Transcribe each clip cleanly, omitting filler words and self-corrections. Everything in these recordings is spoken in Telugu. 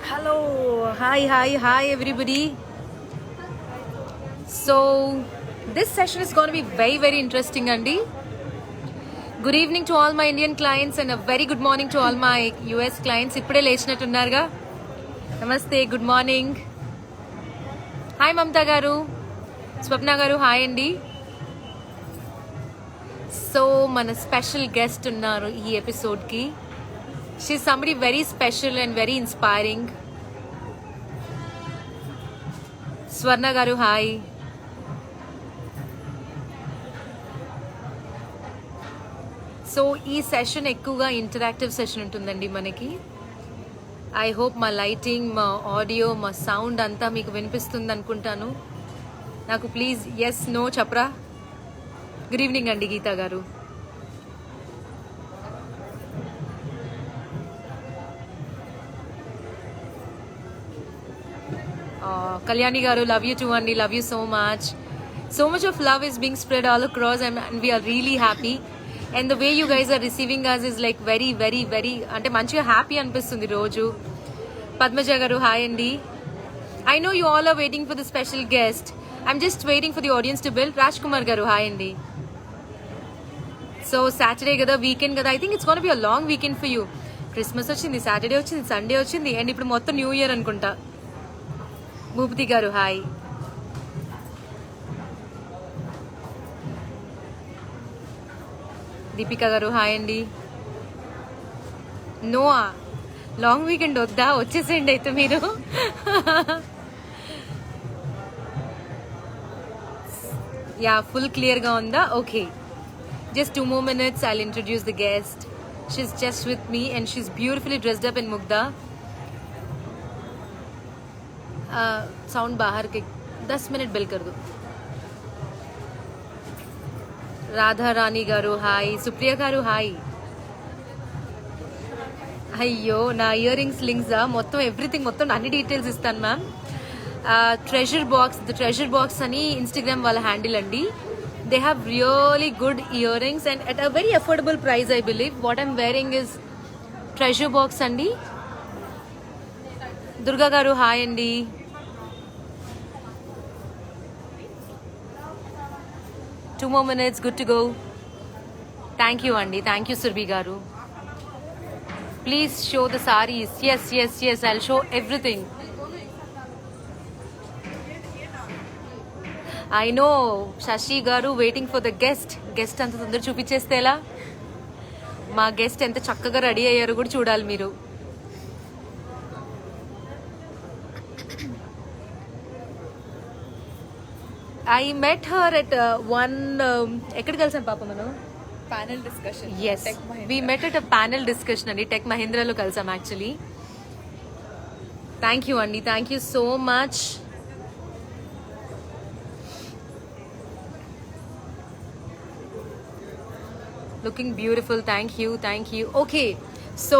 Hello, hi everybody. So this session is going to be very interesting, Andy. Good evening to all my Indian clients and a very good morning to all my US clients. ఇప్పుడే లేచినట్టున్నారుగా. నమస్తే, గుడ్ మార్నింగ్. హాయ్ మమతా గారు, స్వప్న గారు, హాయ్ అండి. సో మన స్పెషల్ గెస్ట్ ఉన్నారు ఈ ఎపిసోడ్కి. She's somebody very special and very inspiring. Swarna garu, hi. So ee session ekkuva interactive session untundandi manaki. I hope ma lighting, ma audio, ma sound anta meeku vinipistundi anukuntanu. Naku please yes no chapra. Good evening andi Geeta garu. Kalyani garu, love you too Andy, love you so much. So much of love is being spread all across and we are really happy. And the way you guys are receiving us is like very ante manchiga happy anipistundi roju. Padmaja garu, hi Andy. I know you all are waiting for the special guest. I'm just waiting for the audience to build. Rajkumar garu, hi Andy. So Saturday kada, weekend kada, I think it's going to be a long weekend for you. Christmas ochindi, Saturday ochindi, Sunday ochindi and ippudu mottham New Year anukunta. Bhupati garu, hi. Deepika garu, hi Andy. Noah, long weekend odda vachesandi aithe meeru. Yeah, full clear ga unda. Okay, just 2 more minutes, I'll introduce the guest. She's just with me and she's beautifully dressed up in Mugda. Sound बाहर के 10 मिनट बिल कर दो. राधा रानी गारू, हाई. सुप्रिया गारू, हाई. అయ్యో నా ఇయర్ రింగ్స్ లింక్స్ మొత్తం ఎవ్రీథింగ్ మొత్తం అన్ని డీటెయిల్స్ ఇస్తాను మ్యామ్. ట్రెజర్ బాక్స్ అని ఇన్స్టాగ్రామ్ వాళ్ళ హ్యాండిల్ అండి. They have really good ear rings and at a very affordable price. I believe what I'm wearing is treasure box అండి. దుర్గా గారు, హాయ్ అండి. Two more minutes, good to go. Thank you Andy, thank you Surbhi garu. Please show the sarees. Yes, I'll show everything. I know Shashi garu waiting for the guest anta tondar chupicheste ela. మా గెస్ట్ ఎంత చక్కగా రెడీ అయ్యారు కూడా చూడాలి మీరు. I met her at ఎక్కడికి కలిసాం పాప మనం? Panel discussion. Yes, we met at a panel discussion అండి. టెక్ మహీంద్రాలో కలిసాం యాక్చువల్లీ. థ్యాంక్ యూ అండి, thank you so much. Looking beautiful, thank you. Okay, so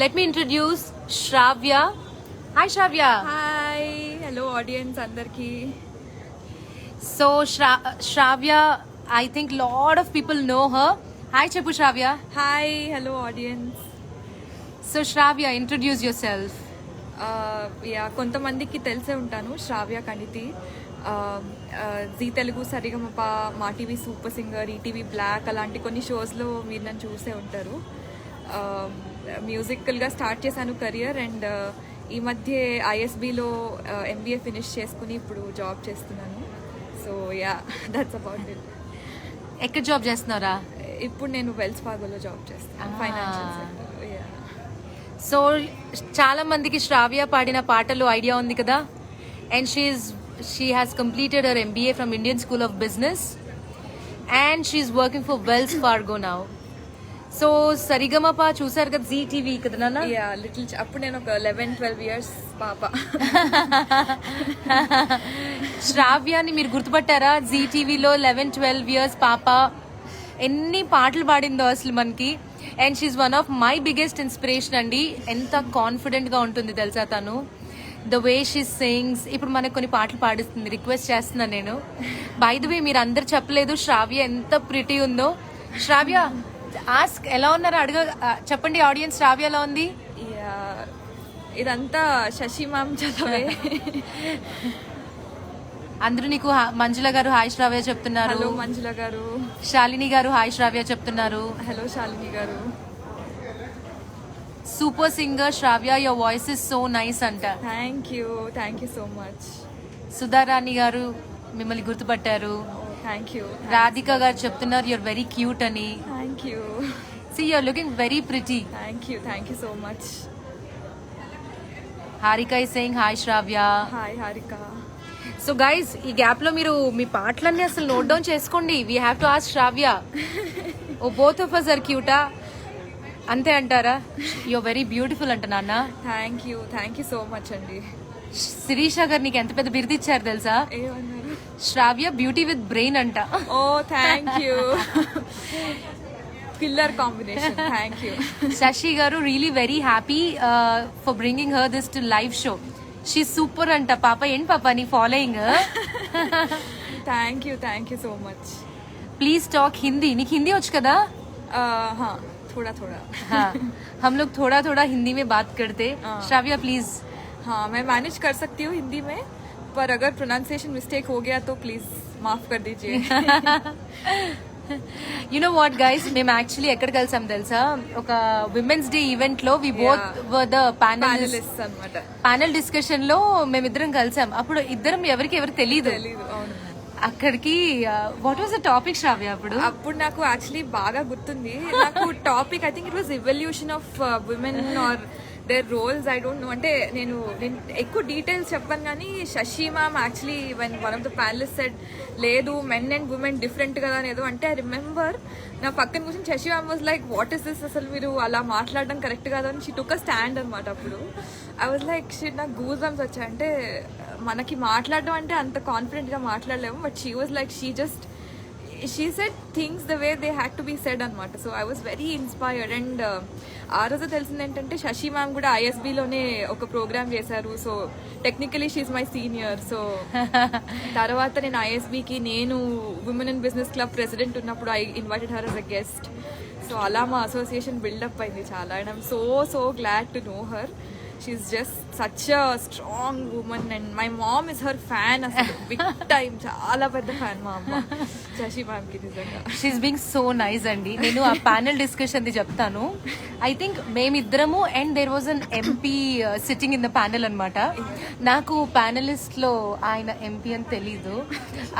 let me introduce Shravya. Hi Shravya. Hi, hello audience andarki. So Shravya, I think lot of people know her. Hi Cheppu Shravya. Hi, hello audience. So Shravya, introduce yourself. Yeah కొంతమందికి తెలిసే ఉంటాను, Shravya Kaniti. Zee Telugu Saregamapa, Maa TV super singer, ETV బ్లాక్ అలాంటి కొన్ని షోస్లో మీరు నన్ను చూసే ఉంటారు. మ్యూజికల్గా స్టార్ట్ చేశాను కెరియర్, అండ్ ఈ మధ్య ఐఎస్బిలో ఎంబీఏ ఫినిష్ చేసుకుని ఇప్పుడు జాబ్ చేస్తున్నాను. So yeah, that's about it. ఎక్కడ జాబ్ చేస్తున్నారా? ఇప్పుడు నేను వెల్స్ ఫార్గోలో జాబ్ చేస్తాను, ఫైనాన్షియల్ సెక్టర్. సో చాలా మందికి శ్రావ్య పాడిన పాటలు ఐడియా ఉంది కదా. And she has completed her MBA from Indian School of Business and she's working for Wells Fargo now. So Saregamapa చూసారు కదా, జీ టీవీ కదా నాన్న? Yeah, little. అప్పుడు నేను ఒక 11-12 ఇయర్స్ పాప. శ్రావ్యాని మీరు గుర్తుపట్టారా? జీ టీవీలో 11-12 ఇయర్స్ పాప ఎన్ని పాటలు పాడిందో అసలు మనకి. And she's one of my biggest inspiration అండి. ఎంత కాన్ఫిడెంట్ గా ఉంటుంది తెలుసా తను, ద వే షీ సింగ్స్. ఇప్పుడు మనకు కొన్ని పాటలు పాడిస్తుంది, రిక్వెస్ట్ చేస్తున్నాను నేను. బై ద వే మీరు అందరు చెప్పలేదు శ్రావ్య ఎంత ప్రిటీ ఉందో. శ్రావ్య ఆస్క్, ఎలా ఉన్నారో చెప్పండి ఆడియన్స్, శ్రావ్య ఎలా ఉంది? యా, ఇదంతా శశి మ్యామ్ చదవే. అందరూ నీకు మంజుల గారు హాయ్ శ్రావ్య చెప్తున్నారు. హలో మంజుల గారు. శాలిని గారు హాయ్ శ్రావ్య చెప్తున్నారు. హలో శాలిని గారు. Super singer Shravya, your voice is so nice అంట. Thank you so much. Sudharani గారు మిమ్మల్ని గుర్తుపట్టారు. Thank you. రాధిక గారు చెప్తున్నారు యువర్ వెరీ క్యూట్ అని. Thank you. See your looking very pretty. Thank you so much. Harika is saying hi Shravya. Hi Harika. So guys, ఈ గ్యాప్ లో మీరు మీ పాటలన్నీ అసలు నోట్ డౌన్ చేసుకోండి. We have to ask Shravya, oh both of us are క్యూటా అంతే అంటారా? యువర్ వెరీ బ్యూటిఫుల్ అంట నాన్న. థ్యాంక్ యూ సో మచ్ అండి. శిరీష గారు నీకు ఎంత పెద్ద బిరుదు ఇచ్చారు తెలుసా? ఏమన్నారు? శ్రావ్య బ్యూటీ విత్ బ్రెయిన్ అంట. Oh thank you. Killer combination. Thank you. Shashi గారు really very happy for bringing her this to live show. She super అంట. పాప ఏంటి పాప నీ following? Thank you so much. Please talk Hindi. నీకు హిందీ వచ్చు కదా? हाँ, थोड़ा हाँ, हम लोग थोड़ा थोड़ा हिंदी में बात करते. श्राव्या प्लीज. हाँ, मैं मैनेज कर सकती हूँ हिंदी में, पर अगर प्रोनाउंसिएशन मिस्टेक हो गया तो प्लीज माफ कर दीजिए. యు నో వాట్ గైస్, మేము యాక్చువల్లీ ఎక్కడ కలిసాం తెలుసా? ఒక విమెన్స్ డే ఈవెంట్ లో we both were the panelist అన్నమాట. ప్యానల్ డిస్కషన్ లో మేమిద్దరం కలిసాం. అప్పుడు ఇద్దరం ఎవరికి తెలీదు. అక్కడికి what was the topic Shravya? అప్పుడు నాకు యాక్చువల్లీ బాగా గుర్తుంది. నాకు topic I think it was evolution of women or their roles. I don't know, అంటే నేను ఎక్కువ డీటెయిల్స్ చెప్పాను కానీ Shashi ma'am actually one of the panelist said లేదు మెన్ అండ్ ఉమెన్ డిఫరెంట్ కదా అనేదో అంటే, ఐ రిమెంబర్ నా పక్కన కూర్చొని Shashi ma'am was like what is this, అసలు మీరు అలా మాట్లాడడం కరెక్ట్ కాదు అని షీ టుక్ అ స్టాండ్ అనమాట. అప్పుడు ఐ వాజ్ లైక్ షీ, నాకు గూస్ బంప్స్ వచ్చాయి. అంటే మనకి మాట్లాడడం అంటే అంత కాన్ఫిడెంట్ గా మాట్లాడలేము, but she was like she said things the way they had to be said అనమాట. So I was very inspired. And ఆ రోజు తెలిసింది ఏంటంటే శశి మ్యామ్ కూడా ఐఎస్బిలోనే ఒక ప్రోగ్రామ్ చేశారు. So technically she's my senior. So తర్వాత నేను ఐఎస్బికి నేను women in business club president ఉన్నప్పుడు I invited her as a guest. So అలా మా అసోసియేషన్ బిల్డప్ అయింది చాలా. And I'm so glad to know her. She's just such a strong woman and my mom is her fan asalu big time. Chaala pedda fan ma amma Shashi ma'am ki nijanga. She's being so nice andi. Nenu aa panel discussion di cheptanu. I think మేమిద్దరము and there was an MP sitting in the panel anamata. నాకు panelist లో ఆయన MP అని తెలీదు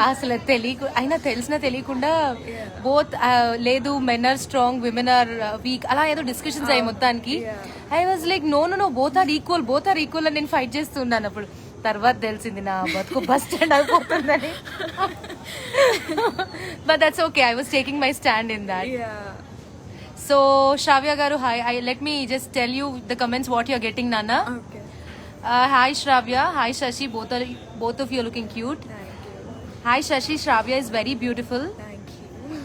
అసలు. అయినా తెలిసినా తెలియకుండా బోత్ లేదు men are strong women are weak అలా ఏదో డిస్కషన్స్ అయ్యి మొత్తానికి. I was like no both are equal అని నేను ఫైట్ చేస్తున్నాను. అప్పుడు తర్వాత తెలిసింది నా బతుకు బస్ స్టాండ్ అయిపోతుందని. But that's okay, I was taking my stand in that. So Shravya garu hi. Let me just tell you the comments what you are getting నాన్న. Hi Shravya, hi Shashi, both of you are looking cute. Hi Shashi, Shravya is very beautiful. Thank you.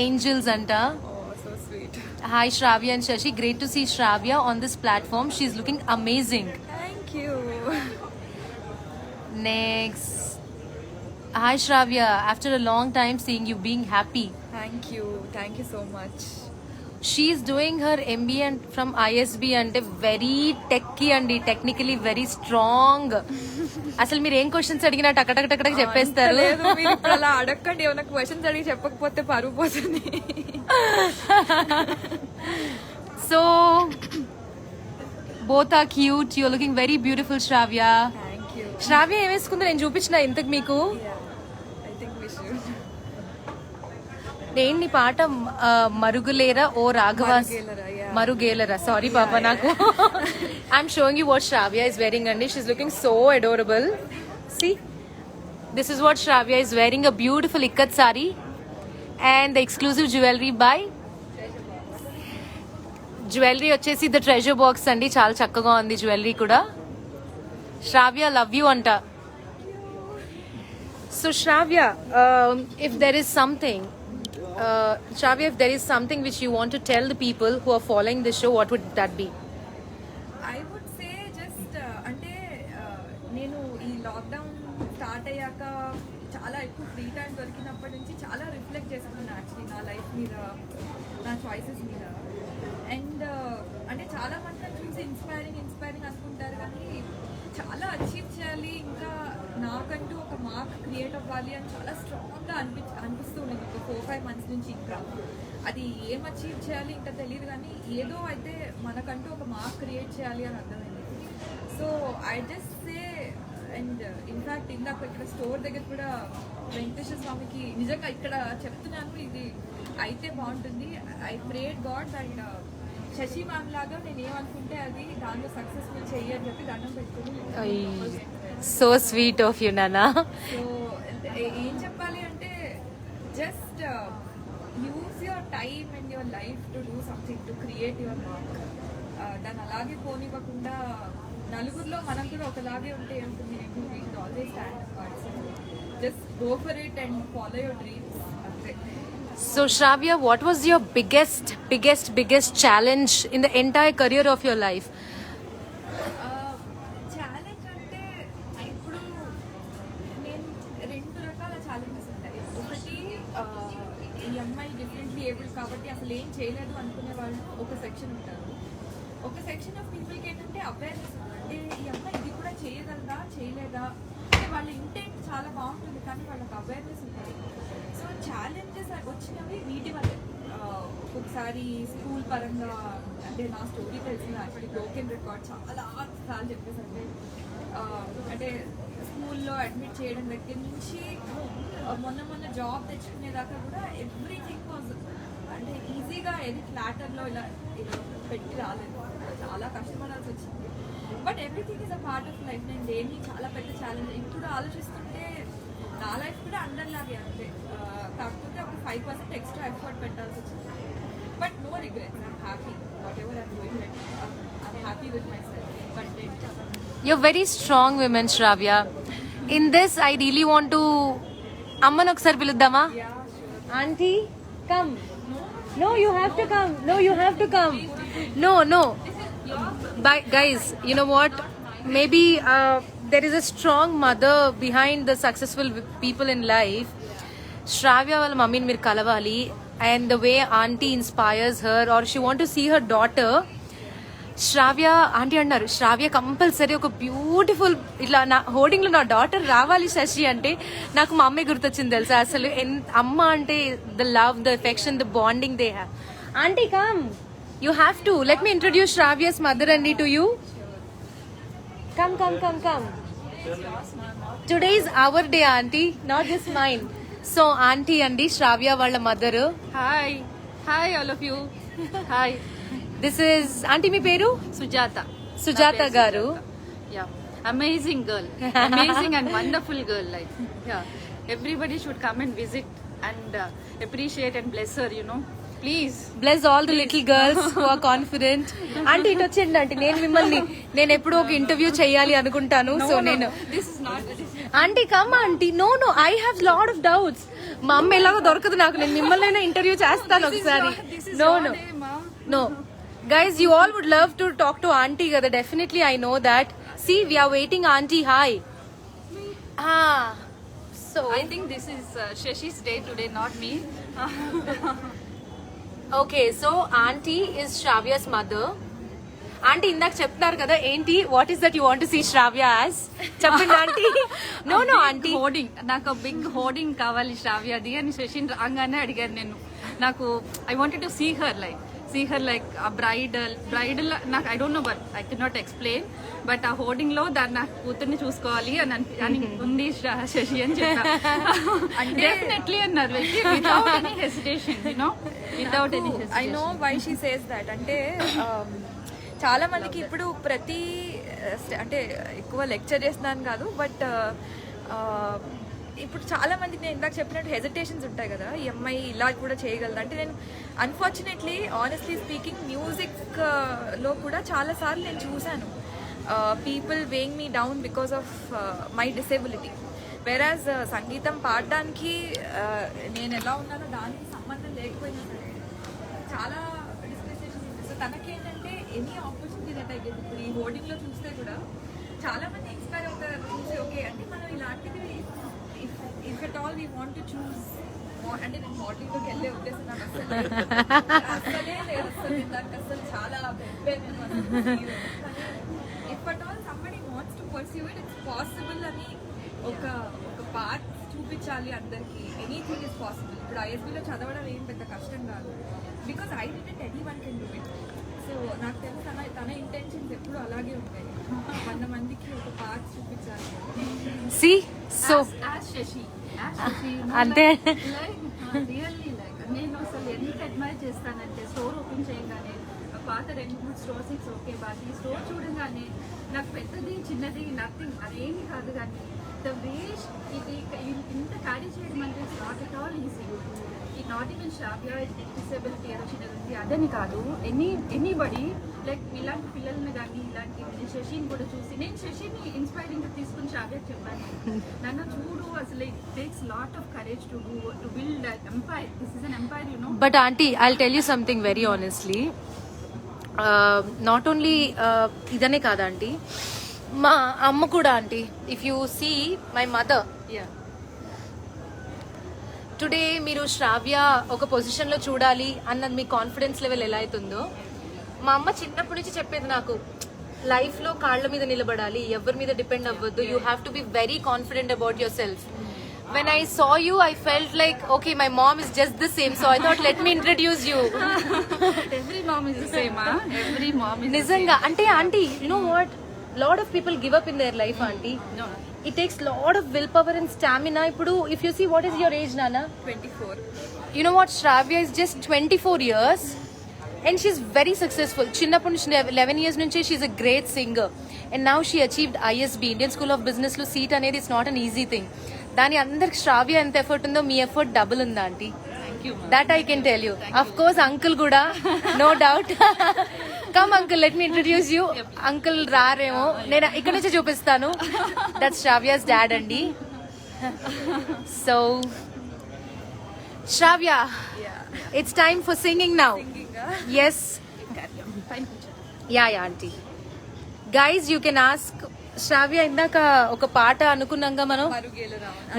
Angels anta. Oh, so sweet. Hi Shravya and Shashi, great to see Shravya on this platform. She's looking amazing. Thank you. Next. Hi Shravya, after a long time seeing you being happy. Thank you so much. She's doing her MBA from ISB అంటే వెరీ టెక్కీ అండి, టెక్నికలీ వెరీ స్ట్రాంగ్. అసలు మీరు ఏం క్వశ్చన్స్ అడిగినా టకటక చెప్పేస్తారు. లేదు, మీరు ఇప్పుడు అలా అడగండి. ఏమైనా క్వశ్చన్స్ అడిగి చెప్పకపోతే పరుగు పోతుంది. So both are cute, you are looking very beautiful. Shravya thank you. Shravya ఏం వేసుకుందో నేను చూపించిన ఇంతకు మీకు. I think we should. దేన్ని పాట మరుగులేరా ఓ రాఘవాస్, మరుగేలరా, సారీ పాప నాకు. I'm showing you what Shravya is wearing అండి. She's looking so adorable. See this is what Shravya is wearing, a beautiful ikat sari and the exclusive jewellery by jewellery వచ్చేసి ద ట్రెజర్ బాక్స్ అండి. చాలా చక్కగా ఉంది జ్యువెలరీ కూడా. శ్రావ్య లవ్ యూ అంట. So Shravya, if there is something, Shravya, if there is something which you want to tell the people who are following this show, what would that be? I would say just అంటే నేను ఈ లాక్డౌన్ స్టార్ట్ అయ్యాక చాలా ఎక్కువ ఫ్రీ టైం దొరికినప్పటి నుంచి చాలా రిఫ్లెక్ట్ చేసుకున్నాను యాక్చువల్లీ నా లైఫ్ మీద, నా చాయిసెస్ మీద. అండ్ అంటే చాలా మంది చూసి ఇన్స్పైరింగ్ అనుకుంటారు, కానీ చాలా అచీవ్ చేయాలి, ఇంకా నాకంటూ ఒక మార్క్ క్రియేట్ అవ్వాలి అని చాలా స్ట్రాంగ్గా అనిపిస్తూ ఉండేది ఒక 4-5 months నుంచి. ఇంకా అది ఏం అచీవ్ చేయాలి ఇంకా తెలియదు, కానీ ఏదో అయితే మనకంటూ ఒక మార్క్ క్రియేట్ చేయాలి అని అర్థమైంది. So I just say, and in fact ఇందాక ఇక్కడ స్టోర్ దగ్గర కూడా వెంకటేశ్వర స్వామికి నిజంగా ఇక్కడ చెప్తున్నాను, ఇది అయితే బాగుంటుంది. I prayed God that Shashi ma'am లాగా నేను ఏమనుకుంటే అది దాంట్లో సక్సెస్ఫుల్ చెయ్యి అని చెప్పి దండం పెట్టుకుని. సో స్వీట్ ఆఫ్ యూ నానా. సో ఏం చెప్పాలి అంటే just use your time and your life to do something to create your mark. దాన్ని అలాగే పోనివ్వకుండా నలుగురిలో మనం కూడా ఒకలాగే ఉంటే ఉంటుంది. Always stand apart. Just go for it and follow your dreams, అంతే. So Shravya, what was your biggest challenge in the entire career of your life? Challenge అంటే ఇప్పుడు నేను 2 రకాల ఛాలెంజెస్ ఉంటాయి. ఒకటి ఈ అమ్మాయి డిఫరెంట్లీ ఏబుల్ కాబట్టి అసలు ఏం చేయలేదు అనుకునే వాళ్ళు ఒక సెక్షన్ ఉంటారు. ఒక సెక్షన్ ఆఫ్ పీపుల్కి ఏంటంటే అవేర్నెస్ అంటే ఈ అమ్మాయి ఇది కూడా చేయగలదా చేయలేదా అంటే వాళ్ళ ఇంటెంట్ చాలా బాగుంటుంది, కానీ వాళ్ళకి అవేర్నెస్ ఉంటుంది. సో ఛాలెంజెస్ వచ్చినవి వీటి వల్ల. ఒకసారి స్కూల్ పరంగా అంటే నా స్టోరీ తెలిసిన యాక్చువల్లీ బ్రోకెన్ రికార్డ్ చాలా సార్లు చెప్పేసంటే అంటే స్కూల్లో అడ్మిట్ చేయడం దగ్గర నుంచి మొన్న జాబ్ తెచ్చుకునేదాకా కూడా ఎవ్రీథింగ్ వాజ్ అంటే ఈజీగా ఏది ఫ్లాటర్లో ఇలా పెట్టి రాలేదు, చాలా కష్టపడాల్సి వచ్చింది. But everything is a part of life. నేను దేన్ని చాలా పెద్ద ఛాలెంజ్ ఇప్పుడు ఆలోచిస్తుంటే నా లైఫ్ కూడా అందరిలాగే అంతే, కాకపోతే ఒక 5% ఎక్స్ట్రా ఎఫర్ట్ పెట్టాల్సి వచ్చింది. But no regrets, I'm happy whatever I'm doing, I'm happy with myself. But You're very strong women, Shravya. In this, I really want to... Amman okkar piluddama? yeah, sure. Auntie, come. No, you have to come. No, you have to come. No. Bye, guys, you know what? Maybe there is a strong mother behind the successful people in life. Shravya వాళ్ళ మమ్మీని మీరు కలవాలి. And the way auntie inspires her, or she want to see her daughter. Shravya aunty అన్నారు, శ్రావ్య కంపల్సరీ ఒక బ్యూటిఫుల్ ఇట్లా నా హోర్డింగ్ లో నా డాటర్ రావాలి శశి అంటే నాకు మా అమ్మాయి గుర్తొచ్చింది తెలుసా. అసలు అమ్మ అంటే the love, the affection, the bonding they have. Aunty come, you have to let me introduce Shravya's mother అండి to you. Come. Today is our day aunty, not just mine. So aunty అండి శ్రావ్య వాళ్ళ mother. Hi all of you. Hi, this is aunty, మీ పేరు? Sujatha garu. Yeah, amazing girl, amazing and wonderful girl. Like everybody should come and visit and appreciate and bless her, you know. Please bless all the little girls who are confident. Aunty ఇటు వచ్చేయండి ఆంటీ, నేను ఎప్పుడు ఒక ఇంటర్వ్యూ చేయాలి అనుకుంటాను. సో నేను this is not aunty come aunty. No I have lot of doubts. మా అమ్మ ఎలాగో దొరకదు నాకు, నేను మిమ్మల్ని ఇంటర్వ్యూ చేస్తాను ఒకసారి. No. Guys, you all would love to talk to auntie kada. Definitely, I know that. See, we are waiting auntie. Hi. So I think this is Shashi's day today, not me. Okay so aunty is Shravya's mother. Aunty ఇందాక చెప్తున్నారు కదా ఏంటి, what is that you want to see Shravya as, చెప్పండి ఆంటీ. నో ఆంటీ, హోర్డింగ్, నాకు బిగ్ హోర్డింగ్ కావాలి శ్రావ్యది అని శశిని రాగానే అడిగాను నేను. నాకు I wanted to see her like uh bridal నాకు I don't know but I can not explain, but ఆ హోర్డింగ్ లో దాన్ని నా కూతుర్ని చూసుకోవాలి అని ఉంది శశి అని చెప్పా. డెఫినెట్లీ అన్నారు without any hesitation, without any I know why she says that. అంటే చాలా మందికి ఇప్పుడు అంటే ఎక్కువ లెక్చర్ చేస్తున్నాను కాదు, బట్ ఇప్పుడు చాలా మందికి నేను ఇందాక చెప్పినట్టు హెజిటేషన్స్ ఉంటాయి కదా, ఈ అమ్మాయి ఇలా కూడా చేయగలదు అంటే. నేను అన్ఫార్చునేట్లీ ఆనెస్ట్లీ స్పీకింగ్ మ్యూజిక్లో కూడా చాలాసార్లు నేను చూశాను people weighing me down because of my disability. వెరాజ్ సంగీతం పాడడానికి నేను ఎలా ఉన్నానో దానికి సంబంధం లేకపోయినా సరే చాలా డిస్క్రిప్షన్ ఉంది. సో తనకేంటంటే any opportunity that I get, ఇప్పుడు ఈ హోర్డింగ్లో చూస్తే కూడా చాలా మంది ఇన్స్పైర్ అవుతారు చూసి. ఓకే అంటే మనం ఇలాంటివి if at all we want to choose, అంటే నేను మోడలింగ్లోకి వెళ్ళే ఉద్దేశం నాకు అసలే లేదు. నాకు అసలు చాలా if at all somebody wants to perceive it, it's possible అని ఒక పార్ట్ చూపించాలి అందరికి. Anything is possible. ఇప్పుడు ఐఎస్బీలో చదవడం ఏం పెద్ద కష్టం కాదు, because I didn't any one can do it. So నాకు తెలుసు తన ఇంటెన్షన్స్ ఎప్పుడు అలాగే ఉంటాయి, 100 మందికి ఒక పార్ట్ చూపించాలి. సి సో శశి అంటే రియల్లీ లైక్ నేను అసలు ఎంత అడ్మైర్ చేస్తానంటే, స్టోర్ ఓపెన్ చేయగానే పాత 2-3 స్టోర్స్ ఇట్స్ ఓకే, బట్ ఈ స్టోర్ చూడగానే నాకు పెద్దది చిన్నది నథింగ్ అదేమి కాదు, కానీ ద వేస్ట్ ఇది ఇంత క్యారీ చేయడం అంటే it's not at all easy. ఈ నాట్ ఈవెన్ శ్రావ్య డిసేబిలిటీ ఏదో చిన్నది ఉంది అదని కాదు, ఎనీబడి లైక్ ఇలాంటి పిల్లల్ని కానీ ఇలాంటి నేను శశిని కూడా చూసి, నేను శశిని ఇన్స్పైరింగ్ తీసుకుని శ్రావ్యకి చెప్పాను, నన్ను చూడు అసలు it takes lot of courage to build empire. This is an empire, you know. But aunty I'll tell you something very honestly, not only ఇదనే కాదా ఆంటీ, మా అమ్మ కూడా aunty, if you see my mother today, మీరు శ్రావ్య ఒక పొజిషన్లో చూడాలి అన్నది మీ కాన్ఫిడెన్స్ లెవెల్ ఎలా అవుతుందో, మా అమ్మ చిన్నప్పటి నుంచి చెప్పేది నాకు, లైఫ్లో కాళ్ళ మీద నిలబడాలి, ఎవరి మీద డిపెండ్ అవ్వద్దు, you have to be very confident about your self. When I saw you, I felt like, okay, my mom is just the same, so I thought, let me introduce you. Every mom is the same, every mom is Nizanga, ante auntie, you know what? Lot of people give up in their life, auntie. No. It takes lot of willpower and stamina. Ipudu, if you see, what is your age, Nana? 24. You know what? Shravya is just 24 years and she's very successful. Chinnappu nunchi 11 years nunchi she's a great singer, and now she achieved ISB, Indian School of Business lo seat anedi is not an easy thing. దాని అందరికి శ్రావ్య ఎంత ఎఫర్ట్ ఉందో మీ ఎఫర్ట్ డబుల్ ఉందా aunty? That I can tell you. Of course uncle కూడా, no doubt. Come uncle, let me introduce you. Uncle రారేమో, నేను ఇక్కడ నుంచి చూపిస్తాను. దట్ శ్రావ్యాస్ డాడ్ అండి. So Shravya, it's time for singing now. Yes, yeah aunty. Guys you can ask Shravya. ఇందాక ఒక పాట అనుకున్నాంగా మనం,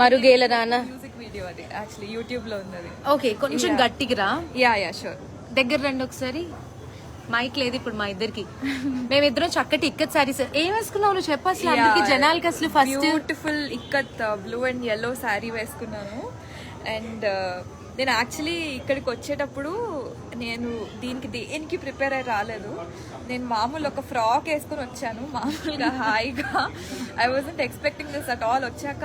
మరుగేల రానా మ్యూజిక్ వీడియో, అది యాక్చువల్లీ యూట్యూబ్ లో ఉంది. ఓకే, కొంచెం గట్టిగా రా. Yeah sure. దగ్గర రండి ఒకసారి. మైక్ లేదు ఇప్పుడు మా ఇద్దరికి. మేమిద్దరం చక్కటి ఇక్కత్ సారీస్. ఏం వేసుకున్నావు నువ్వు చెప్పు అసలు అందరికి జనాలకి అసలు first? Beautiful ikat blue and yellow sari వేసుకున్నాను. అండ్ నేను యాక్చువల్లీ ఇక్కడికి వచ్చేటప్పుడు నేను దేనికి ప్రిపేర్ అయ్యి రాలేదు. నేను మామూలు ఒక ఫ్రాక్ వేసుకొని వచ్చాను, మామూలుగా హాయిగా. I wasn't expecting this at all. వచ్చాక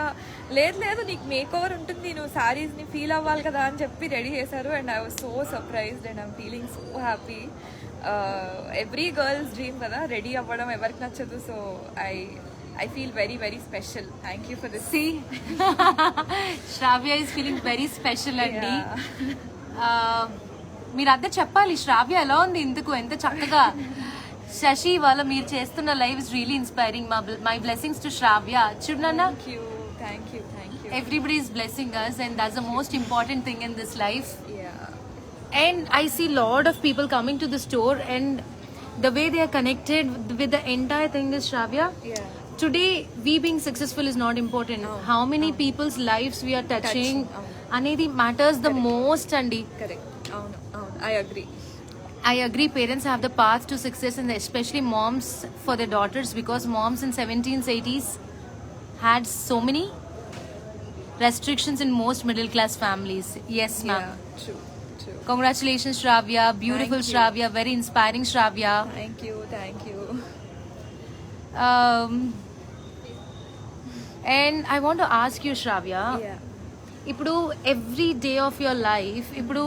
లేదు నీకు మేక్ ఓవర్ ఉంటుంది, నువ్వు శారీస్ని ఫీల్ అవ్వాలి కదా అని చెప్పి రెడీ చేశారు. And I was so surprised and I'm feeling so happy. Every girls dream కదా రెడీ అవ్వడం, ఎవరికి నచ్చదు. So I feel very, very special. Thank you for this. See, Shravya is feeling very special అండి. మీరు అద్దరు చెప్పాలి శ్రావ్య ఎలా ఉంది, ఇందుకు ఎంత చక్కగా. శశి వాళ్ళ మీరు చేస్తున్న life is really inspiring. My blessings to Shravya. చూడన్నా, Thank you. everybody is blessing us and that's the most important thing in this life. Yeah. And I see lot of people coming to the store and the way they are connected with the entire thing is Shravya. Yeah. Today we being successful is not important. How many people's lives we are touching అనేది matters the most అండి. Correct. అవును. I agree. I agree, parents have the path to success, and especially moms for their daughters, because moms in 17s 80s had so many restrictions in most middle class families. Yes ma'am. Yeah, true. Congratulations Shravya, beautiful Thank you. Shravya, very inspiring Shravya. Thank you. And I want to ask you Shravya, Yeah. ఇప్పుడు every day of your life, ఇప్పుడు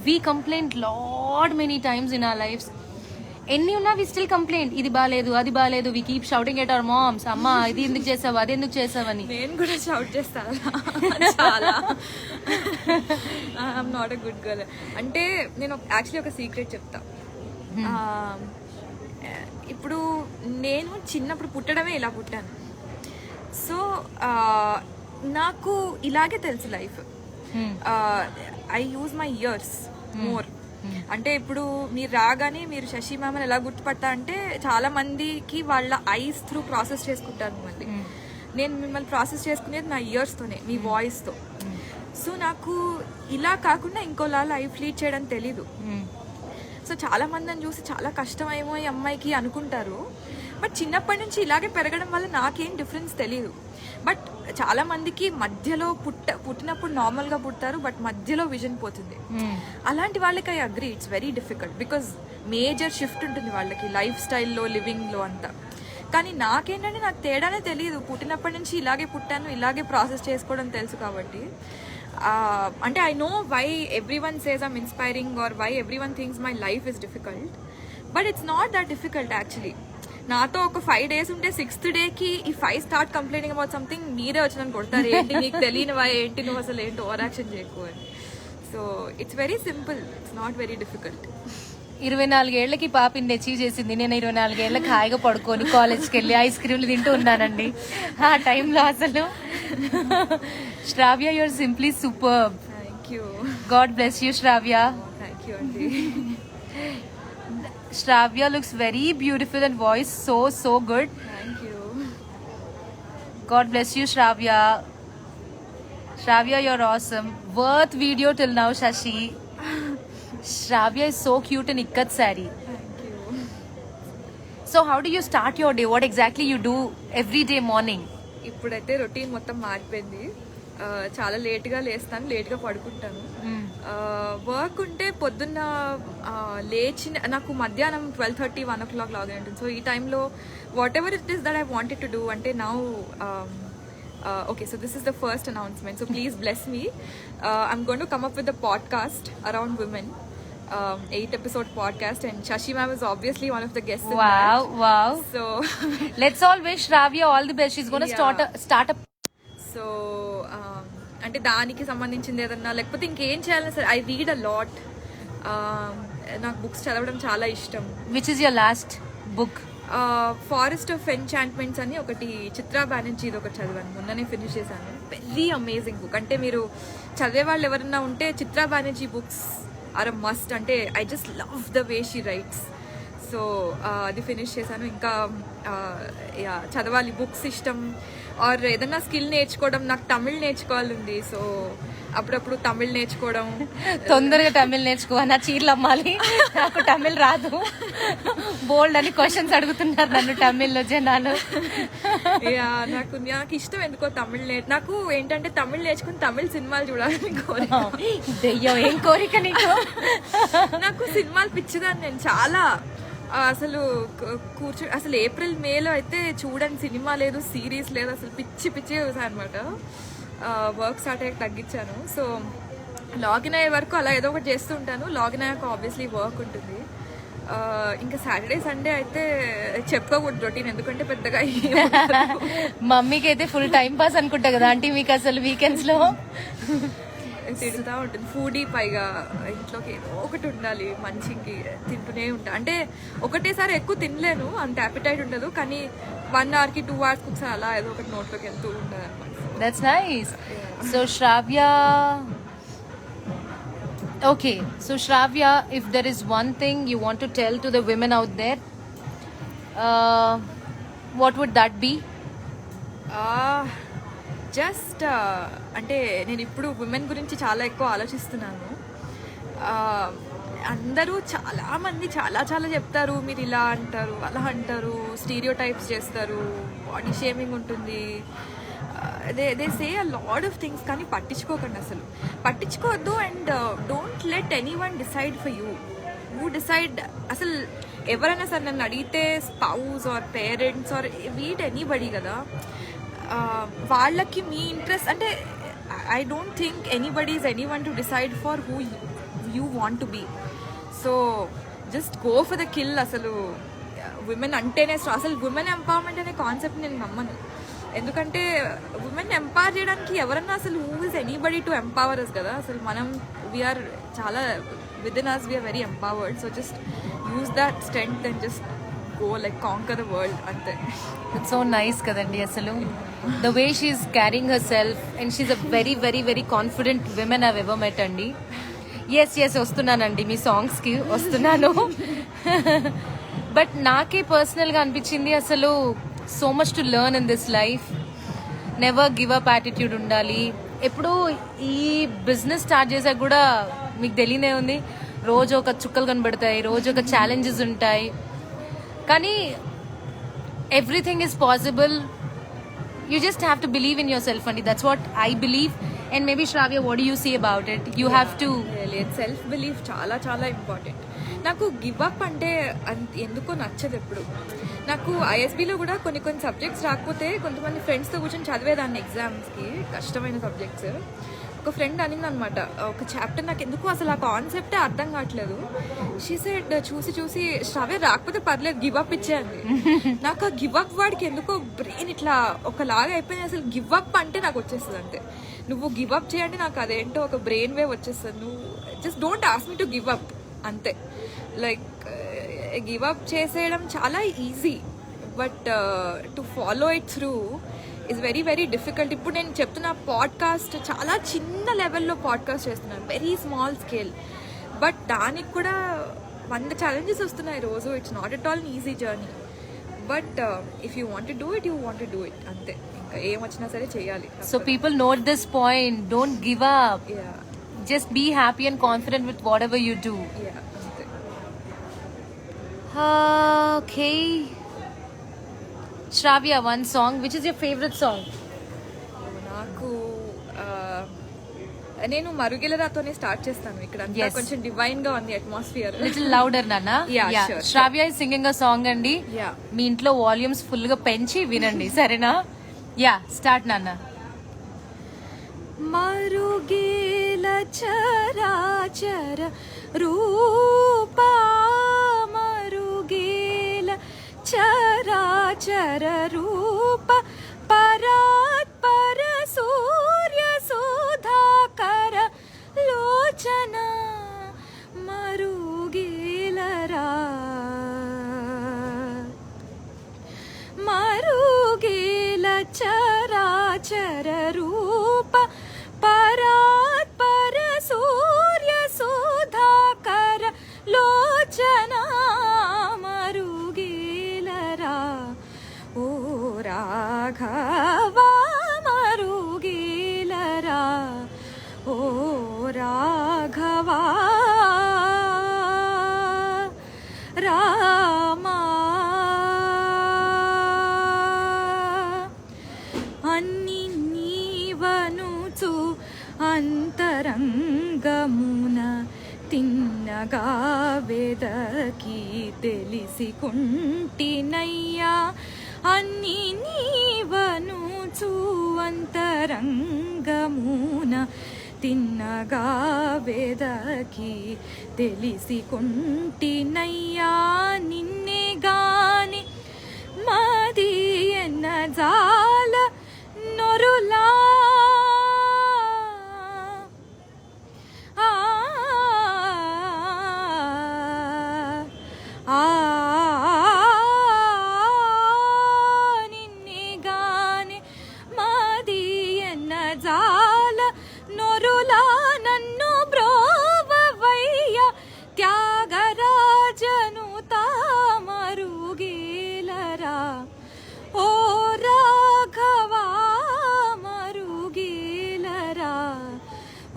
we complain lot many times in our lives. ఎన్ని ఉన్నా వి స్టిల్ కంప్లైంట్, ఇది బాగాలేదు అది బాగాలేదు. We keep shouting at our moms, అమ్మ ఇది ఎందుకు చేసావు అది ఎందుకు చేసావని. నేను కూడా షౌట్ చేస్తాను చాలా. I'm not a good girl. అంటే నేను యాక్చువల్లీ ఒక సీక్రెట్ చెప్తా. ఇప్పుడు నేను చిన్నప్పుడు పుట్టడమే ఇలా పుట్టాను. సో నాకు ఇలాగే తెలుసు life. I use my years more. అంటే ఇప్పుడు మీరు రాగానే మీరు శశి మ్యామ్ని ఎలా గుర్తుపడతా అంటే చాలా మందికి వాళ్ళ ఐస్ త్రూ ప్రాసెస్ చేసుకుంటారు మిమ్మల్ని. నేను మిమ్మల్ని ప్రాసెస్ చేసుకునేది నా ఇయర్స్తోనే, మీ వాయిస్తో. సో నాకు ఇలా కాకుండా ఇంకోలా లైఫ్ లీడ్ చేయడం తెలీదు. సో చాలా మందిని చూసి చాలా కష్టమేమో ఈ అమ్మాయికి అనుకుంటారు. బట్ చిన్నప్పటి నుంచి ఇలాగే పెరగడం వల్ల నాకేం డిఫరెన్స్ తెలీదు. బట్ చాలా మందికి మధ్యలో పుట్టినప్పుడు నార్మల్గా పుడతారు, బట్ మధ్యలో విజన్ పోతుంది. అలాంటి వాళ్ళకి I agree it's very difficult, because major shift ఉంటుంది వాళ్ళకి లైఫ్ స్టైల్లో, లివింగ్లో అంతా. కానీ నాకేంటంటే నాకు తేడానే తెలియదు. పుట్టినప్పటి నుంచి ఇలాగే పుట్టాను, ఇలాగే ప్రాసెస్ చేసుకోవడం తెలుసు కాబట్టి. అంటే I know why everyone says I'm inspiring or why everyone thinks my life is difficult, but it's not that difficult actually. నాతో ఒక 5 days ఉంటే 6th day ఈ 5 స్టార్ట్ కంప్లైనింగ్ అబౌట్ సంథింగ్, మీరే వచ్చి నన్ను కొడతారు, ఏంటి నీకు తెలియనివా, ఏంటి నువ్వు అసలు ఏంటి ఓవర్ యాక్షన్ చేయకు అని. So it's very simple, it's not very difficult. 24 ఏళ్లకి పాపిని అచీవ్ చేసింది. నేను 24 ఏళ్ళకి హాయిగా పడుకొని కాలేజ్కి వెళ్ళి ఐస్ క్రీమ్లు తింటూ ఉన్నానండి ఆ టైంలో. అసలు Shravya, you're simply superb. Thank you. God bless you Shravya. Thank you అండి. Shravya looks very beautiful and voice so good. Thank you. God bless you Shravya. Shravya, you're awesome. Worth video till now Shashi. Shravya is so cute in ikkat saree. Thank you. So how do you start your day? What exactly you do every day morning? ఇప్పుడైతే రొటీన్ మొత్తం మారిపోయింది. చాలా లేట్గా లేస్తాను, లేట్గా పడుకుంటాను. వర్క్ ఉంటే పొద్దున్న లేచిన నాకు మధ్యాహ్నం 12:30, 1 o'clock లాగా ఉంటుంది. సో ఈ టైంలో what ever it is that I wanted to do. అంటే now okay, so this is the first announcement, so please bless me. I'm going to come up with a podcast around women, 8-episode podcast, and Shashi ma'am is obviously one of the guests in that. Wow. So Let's all wish Shravya all the best. She's going to start a so అంటే దానికి సంబంధించింది ఏదన్నా, లేకపోతే ఇంకేం చేయాలన్నా సరే ఐ రీడ్ అ లాట్. నాకు బుక్స్ చదవడం చాలా ఇష్టం. Which is your last book? Forest of enchantments అని ఒకటి, చిత్రా బెనర్జీది ఒకటి చదివాను, మొన్ననే ఫినిష్ చేశాను. Very amazing book. అంటే మీరు చదివే వాళ్ళు ఎవరన్నా ఉంటే Chitra Banerjee books are a must. అంటే I just love the way she writes. So అది ఫినిష్ చేశాను. ఇంకా చదవాలి, బుక్స్ ఇష్టం. ఆర్ ఏదన్నా స్కిల్ నేర్చుకోవడం, నాకు తమిళ్ నేర్చుకోవాలండి. సో అప్పుడప్పుడు తమిళ్ నేర్చుకోవడం. తొందరగా తమిళ్ నేర్చుకో, నా చీరలు అమ్మాలి, నాకు తమిళ్ రాదు. బోల్డ్ అని క్వశ్చన్స్ అడుగుతున్నారు నన్ను తమిళ్లో జనాలు. నాకు ఇష్టం ఎందుకో తమిళ్ నాకు ఏంటంటే తమిళ్ నేర్చుకుని తమిళ్ సినిమాలు చూడాలని కోరిక. దెయ్యం ఏం కోరిక నీకు? నాకు సినిమాలు పిచ్చిదాన్ని నేను చాలా. అసలు అసలు April, Mayలో అయితే చూడని సినిమా లేదు, సిరీస్ లేదు, అసలు పిచ్చి చూసాను అనమాట. వర్క్ స్టార్ట్ అయ్యాక తగ్గించాను. సో లాగిన్ అయ్యే వరకు అలా ఏదో ఒకటి చేస్తూ ఉంటాను. లాగిన్ అయ్యాక ఆబ్వియస్లీ వర్క్ ఉంటుంది. ఇంకా సాటర్డే సండే అయితే చెప్పుకోకూడదు రొటీన్, ఎందుకంటే పెద్దగా మమ్మీకి అయితే ఫుల్ టైం పాస్ అనుకుంటా కదా ఆంటీ మీకు అసలు వీకెండ్స్ లో? తిడుతూ ఉంటుంది. ఫుడీ, పైగా ఇంట్లోకి ఏదో ఒకటి ఉండాలి, మంచికి తింటూనే ఉంటా. అంటే ఒకటేసారి ఎక్కువ తినలేను, అంత అపిటైట్ ఉండదు. కానీ 1 hourకి 2 hours ఒకసారి అలా ఏదో ఒకటి నోట్లోకి వెళ్తూ ఉంటుంది అనమాట. That's nice. So Shravya, okay, so Shravya, if there is one thing you want to tell to the women out there, what would that be? Just అంటే నేను ఇప్పుడు ఉమెన్ గురించి చాలా ఎక్కువ ఆలోచిస్తున్నాను. అందరూ చాలా మంది చాలా చాలా చెప్తారు, మీరు ఇలా అంటారు అలా అంటారు, స్టీరియో టైప్స్ చేస్తారు, బాడీ షేమింగ్ ఉంటుంది, they say a lot of things. కానీ పట్టించుకోకండి, అసలు పట్టించుకోవద్దు. And don't let any one decide for you decide. అసలు ఎవరైనా సరే నన్ను అడిగితే spouse or parents or with anybody కదా, వాళ్ళకి మీ ఇంట్రెస్ట్ అంటే I don't think anybody is any one to decide for who you want to be. So just go for the kill. అసలు విమెన్ అంటేనే అసలు విమెన్ ఎంపవర్మెంట్ అనే కాన్సెప్ట్ నేను నమ్మను. ఎందుకంటే విమెన్ ఎంపవర్ చేయడానికి ఎవరన్నా అసలు who is anybody to empower us కదా. అసలు మనం వీఆర్ చాలా within us we're very empowered. So just use that strength and just go like conquer the world అంతే. ఇట్స్ సో నైస్ కదండి అసలు. The way she's carrying herself and she's a very very very confident women I've ever met అండి. ఎస్ వస్తున్నానండి మీ సాంగ్స్కి వస్తున్నాను. బట్ నాకే పర్సనల్గా అనిపించింది అసలు so much to learn in this life. Never give up attitude ఉండాలి. ఎప్పుడు ఈ బిజినెస్ స్టార్ట్ చేసాక కూడా మీకు తెలియనే ఉంది, రోజు ఒక చుక్కలు కనబడతాయి, రోజు ఒక ఛాలెంజెస్ ఉంటాయి. కానీ everything is possible. You just have to believe in yourself, and that's what I believe. And maybe Shravya, what do you see about it? You have to self belief చాలా చాలా ఇంపార్టెంట్. నాకు గివ్ అప్ అంటే ఎందుకో నచ్చదు ఎప్పుడు. నాకు ఐఎస్బీలో కూడా కొన్ని సబ్జెక్ట్స్ రాకపోతే కొంతమంది ఫ్రెండ్స్తో కూర్చొని చదివేదాన్ని ఎగ్జామ్స్కి, కష్టమైన సబ్జెక్ట్స్. ఒక ఫ్రెండ్ అనింది అనమాట, ఒక చాప్టర్ నాకు ఎందుకు అసలు ఆ కాన్సెప్టే అర్థం కావట్లేదు. షీ సెడ్ చూసి శ్రావ్య రాకపోతే పర్లేదు గివ్ అప్ ఇచ్చేయండి. నాకు ఆ గివ్ అప్ వాడికి ఎందుకో బ్రెయిన్ ఇట్లా ఒకలాగా అయిపోయింది. అసలు గివ్ అప్ అంటే నాకు వచ్చేస్తుంది అంతే. నువ్వు గివ్ అప్ చేయండి, నాకు అదేంటో ఒక బ్రెయిన్ వేవ్ వచ్చేస్తుంది. నువ్వు just don't ask me to give up అంతే. లైక్ గివ్ అప్ చేసేయడం చాలా easy, but to follow it through is very very difficult. ఇప్పుడు నేను చెప్తున్న పాడ్కాస్ట్ చాలా చిన్న లెవెల్లో పాడ్కాస్ట్ చేస్తున్నాను, వెరీ స్మాల్ స్కేల్. బట్ దానికి కూడా 100 ఛాలెంజెస్ వస్తున్నాయి రోజు. It's not at all easy journey. But if you want do it, you want do it అంతే. ఇంకా ఏం వచ్చినా సరే చేయాలి. so people note this point, don't give up. Just be happy and confident with whatever you do. అంతే. Okay, Shravya, one song. Which is your favorite song? నాకు నేను మరుగిలరాతోనే స్టార్ట్ చేస్తాను. ఇక్కడ అంతా Yes. కొంచెం డివైన్ గా ఉంది atmosphere. Little louder, Nana. Yeah, sure. Shravya is singing a song అండి. Yeah. మీ ఇంట్లో వాల్యూమ్స్ ఫుల్ గా పెంచి వినండి, సరేనా? యా, స్టార్ట్ నాన్న. మరుగేల చరాచర రూపా, మరుగేల చరాచర రూప, పరాత్పర సూర్య సుధాకర లోచన, మరుగేలరా మరుగేల చరాచర రూప, పరాత్పర సూర్య సుధాకర లోచన, మరుగేలరా ఓ రాఘవ, మరుగేలరా ఓ రాఘవ రామా. అన్ని నీవనుచు అంతరంగమున తిన్నగా వెదకి తెలిసి కుంటినయ్యా, అన్ని నీవనుచు అంతరంగమున తిన్నగా వెదకి తెలిసి కుంటినయ్యా, నిన్నే గాని మాది ఎన్న జాల నొరులా నిన్నే గాని మాది ఎన్న జాల నొరులా, నన్ను బ్రోవయ్య త్యాగరాజను తామరుగేలరా ఓ రాఘవా, మరుగేలరా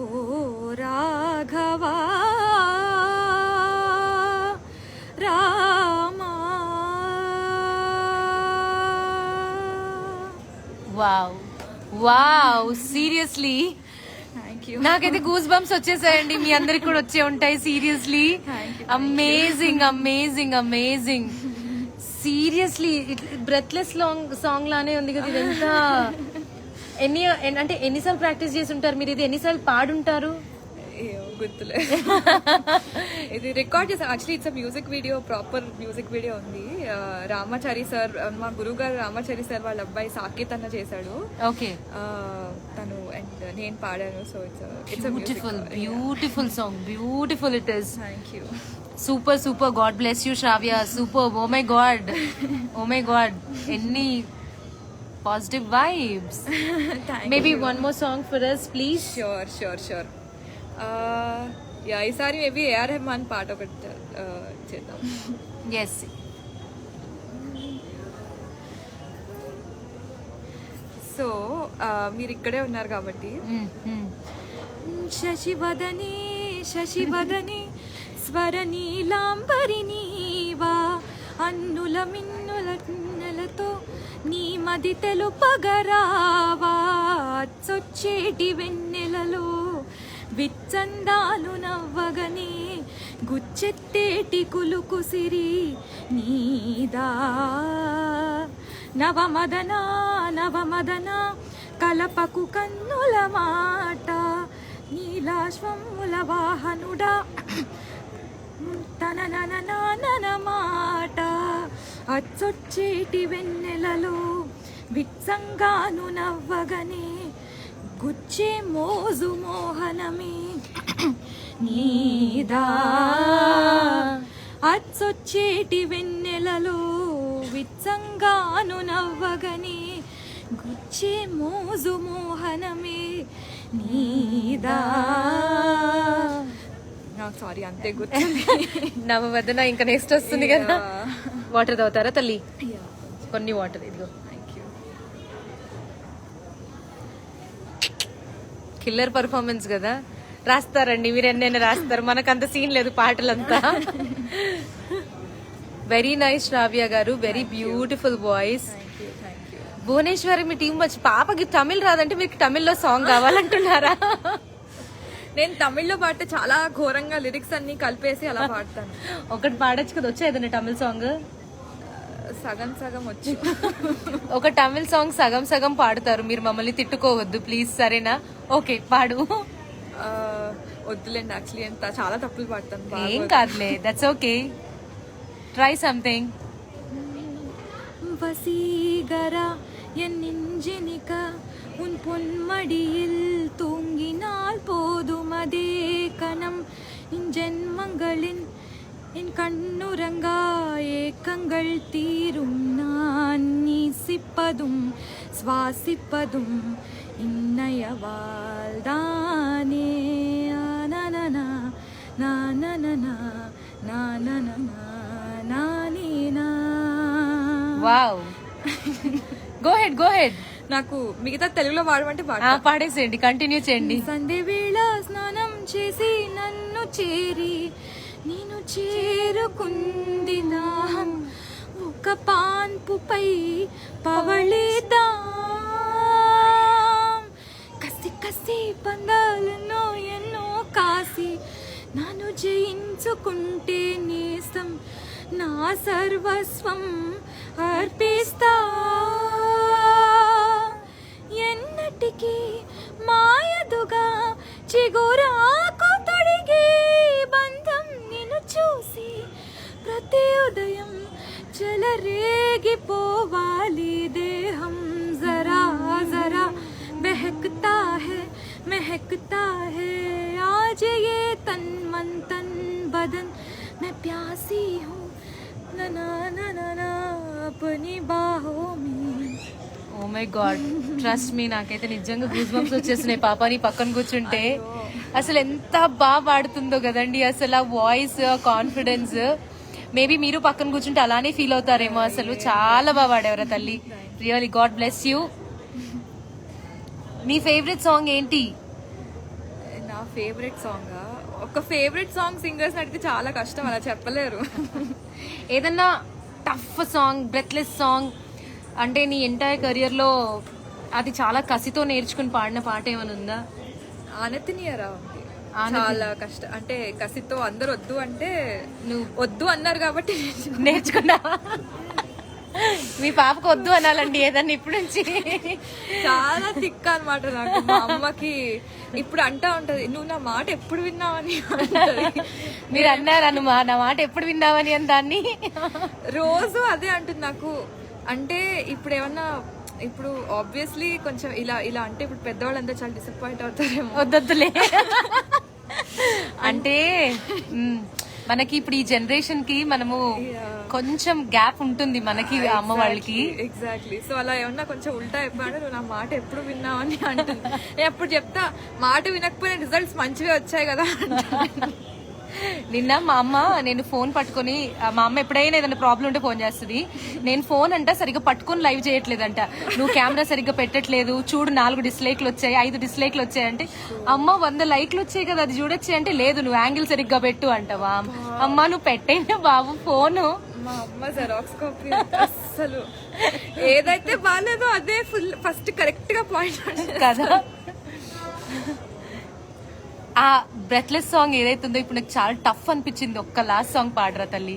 ఓ రాఘవా. Wow seriously thank you. నాకైతే గూస్ బంప్స్ వచ్చేసాయండి, మీ అందరికి కూడా వచ్చే ఉంటాయి. Seriously amazing amazing amazing. Seriously breathless song లానే ఉంది కదా ఇదంతా. అంటే ఎన్నిసార్లు ప్రాక్టీస్ చేసి ఉంటారు మీరు? ఇది ఎన్నిసార్లు పాడుంటారు? గుర్తులే. ఇది రికార్డ్ చేసాం actually. It's music video, proper music video ఉంది. రామాచారి సార్, మా గురువు గారు రామాచారి సార్ వాళ్ళ అబ్బాయి సాకేత్ అన్న చేశాడు. ఓకే, తను అండ్ నేను పాడాను. So it's beautiful beautiful song, beautiful it is. Thank you. Super super. God bless you Shravya. Super. Oh my God, oh my God, ఎన్ని positive vibes. Maybe one more song for us please. Sure sure sure. Yeah, ఈసారి మేబీ ఏఆర్ రెహమాన్ పాట ఒకటి చేద్దాం. ఎస్. సో మీరు ఇక్కడే ఉన్నారు కాబట్టి. శశివదనే శశివదనే స్వరనీలాంబరినీవా అన్నుల మిన్నుల నెలతో నీ మది తెలుపగరావా చొచ్చేటి వెన్నెలలో విచ్చందాలు నవ్వగనే గుచ్చెత్తేటి కులుకుసిరి నీదా నవమదన నవమదన కలపకు కన్నుల మాట నీలాశ్వముల వాహనుడా తననన మాట అచ్చొచ్చేటి వెన్నెలలో విత్సంగాను నవ్వగనే గుచ్చే మోజు మోహనమే నీదా అచ్చొచ్చేటి వెన్నెలలో విత్సంగాను నవ్వగనే గుచ్చే మోజు మోహనమే నీదా. సారీ అంతే గుర్తు. నవవదన ఇంకా నెక్స్ట్ వస్తుంది కదా. వాటర్ తాగుతారా తల్లి? కొన్ని వాటర్ ఇదిగో. కిల్లర్ పర్ఫార్మెన్స్ కదా. రాస్తారండి మీరు, ఎన్నైనా రాస్తారు, మనకంత సీన్ లేదు పాటలంతా. వెరీ నైస్ శ్రావ్య గారు, వెరీ బ్యూటిఫుల్ వాయిస్. భువనేశ్వరి మీ టీం వచ్చి పాపకి తమిళ్ రాదంటే మీకు తమిళ్లో సాంగ్ కావాలంటున్నారా? నేను తమిళ్లో పాడితే చాలా ఘోరంగా లిరిక్స్ అన్ని కలిపేసి అలా పాడతాను. ఒకటి పాడొచ్చు కదా, వచ్చా ఏదైనా తమిళ్ సాంగ్? సగం సగం వచ్చు. ఒక తమిళ్ సాంగ్ సగం సగం పాడతారు, మీరు మమ్మల్ని తిట్టుకోవద్దు ప్లీజ్, సరేనా? ఓకే పాడు. వద్దులేండి, యాక్చువల్లీ ఎంత చాలా తప్పులు పాడతాను. ఏం కాదులే, దట్స్ ఓకే, ట్రై సంథింగ్. வசீகரா என் நெஞ்செனிக்க உன் பொன்மடியில் தூங்கினால் போதும் அதே கணம் என் ஜென்மங்களின் என் கண்ணுறங்கா ஏக்கங்கள் தீரும் நான் நீசிப்பதும் சுவாசிப்பதும் இன்னயவால்தானே நானனா நானனா நானனா నానేనా. Wow, go ahead go ahead. నాకు మిగతా తెలుగులో పాడమంటే పాడేసేయండి, కంటిన్యూ చేయండి. సంధ్య వేళ స్నానం చేసి నన్ను చేరి నేను చేరుకుంది దాహం ఒక పాన్పుపై పవళిద్దాం కసి కసి పందాలను ఎన్నో కాసి నన్ను జయించుకుంటే నేస్తం నా సర్వస్వం అర్పిస్తా ఎన్నటికీ మాయదుగా చిగురాకు తొడిగే బంధం నిన్ను చూసి ప్రతి ఉదయం చెలరేగిపోవాలి దేహం జరా జరా బెహకతా హై महकता है आज ये तन मन तन बदन मैं प्यासी हूँ ना ना ना ना ना अपनी बाहों में. Oh my God, trust me, నాకైతే నిజంగా గూస్ బంప్స్ వచ్చేస్తున్నాయి పాపని పక్కన కూర్చుంటే. అసలు ఎంత బాగా పాడుతుందో కదండి, అసలు ఆ వాయిస్, కాన్ఫిడెన్స్. మేబీ మీరు పక్కన కూర్చుంటే అలానే ఫీల్ అవుతారేమో. అసలు చాలా బాగా పాడేవారా తల్లి, really God bless you. Me favourite song ఏంటి? నా ఫేవరెట్ సాంగ్, ఒక ఫేవరెట్ సాంగ్ సింగర్స్ అడిగితే చాలా కష్టం, అలా చెప్పలేరు. ఏదన్నా టఫ్ సాంగ్, బ్రెత్లెస్ సాంగ్ అంటే నీ ఎంటైర్ కెరియర్ లో అది చాలా కసితో నేర్చుకుని పాడిన పాట ఏమైనా ఉందా? ఆనతినియరా ఉంది. చాలా కష్టం అంటే కసితో అందరు వద్దు అంటే నువ్వు వద్దు అన్నారు కాబట్టి నేర్చుకున్నావా? మీ పాపకు వద్దు అనాలండి ఏదన్నా ఇప్పుడు నుంచి. చాలా తిక్క అనమాట నాకు. మా అమ్మకి ఇప్పుడు అంటా ఉంటది, నువ్వు నా మాట ఎప్పుడు విన్నావని అంటది. మీరు అన్నారు నా మాట ఎప్పుడు విన్నావని అని దాన్ని రోజు అదే అంటుంది నాకు. అంటే ఇప్పుడు ఏమన్నా ఇప్పుడు ఆబ్వియస్లీ కొంచెం ఇలా ఇలా అంటే ఇప్పుడు పెద్దవాళ్ళంతా చాలా డిసప్పాయింట్ అవుతారేమో. వద్దొద్దులే అంటే మనకి ఇప్పుడు ఈ జనరేషన్ కి మనము కొంచెం గ్యాప్ ఉంటుంది మనకి అమ్మ వాళ్ళకి. ఎగ్జాక్ట్లీ. సో అలా ఏమన్నా కొంచెం ఉల్టా చెప్పాడు, నువ్వు నా మాట ఎప్పుడు విన్నావని అంటుంది. నేను ఎప్పుడు చెప్తా మాట వినకపోయిన రిజల్ట్స్ మంచిగా వచ్చాయి కదా. నిన్న మా అమ్మ నేను ఫోన్ పట్టుకొని, మా అమ్మ ఎప్పుడైనా ఏదైనా ప్రాబ్లం ఉంటే ఫోన్ చేస్తుంది. నేను ఫోన్ అంట సరిగ్గా పట్టుకొని లైవ్ చేయట్లేదంట. నువ్వు కెమెరా సరిగ్గా పెట్టట్లేదు, చూడు 4 డిస్లైక్లు వచ్చాయి, 5 డిస్లైక్లు వచ్చాయి అంటే, అమ్మ 100 లైక్లు వచ్చాయి కదా అది చూడొచ్చి అంటే, లేదు నువ్వు యాంగిల్ సరిగ్గా పెట్టు అంటవా. అమ్మ నువ్వు పెట్టేనా బాబు ఫోను. మా అమ్మ జెరాక్స్ కాపీ అసలు ఏదైతే బాగాలేదో అదే ఫస్ట్ కరెక్ట్ గా పాయింట్ కదా. ఆ బ్రెత్లెస్ సాంగ్ ఏదైతుందో ఇప్పుడు నాకు చాలా టఫ్ అనిపించింది. ఒక్క లాస్ట్ సాంగ్ పాడరా తల్లి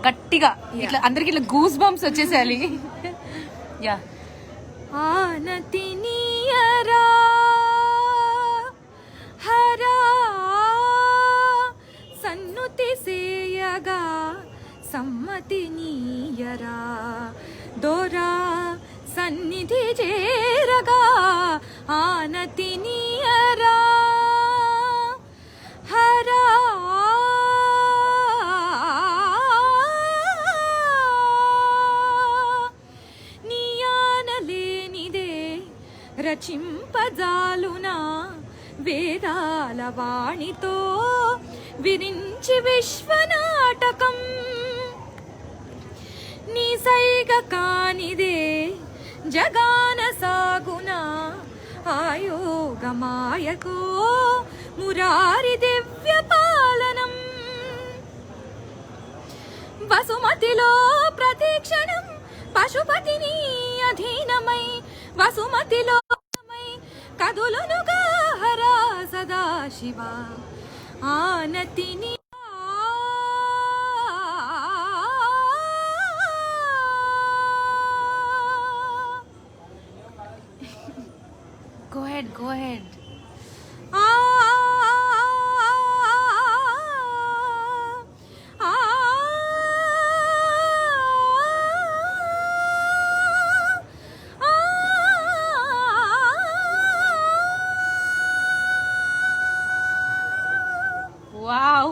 గట్టిగా, ఇట్లా అందరికి ఇట్లా గూస్ బంప్స్ వచ్చేసేయాలి. యా. ఆనతినియరా హరా సన్నుతి సేయగా సమ్మతినియరా దోరా సన్నిధి చేరగా ఆనతినియరా హరా నీయానలేనిదే రచింపజాలునా వేదాల వాణితో విరించి విశ్వనాటకం నీ సైగ కానిదే జగాన సాగునా ఆయోగమాయకో మురారి దివ్య పాలనం వసుమతిలో ప్రతిక్షణం పశుపతిని అధీనమై వసుమతిలో కదులునుగా హరా Sadashiva ఆనతిని. Go ahead, go ahead. Wow.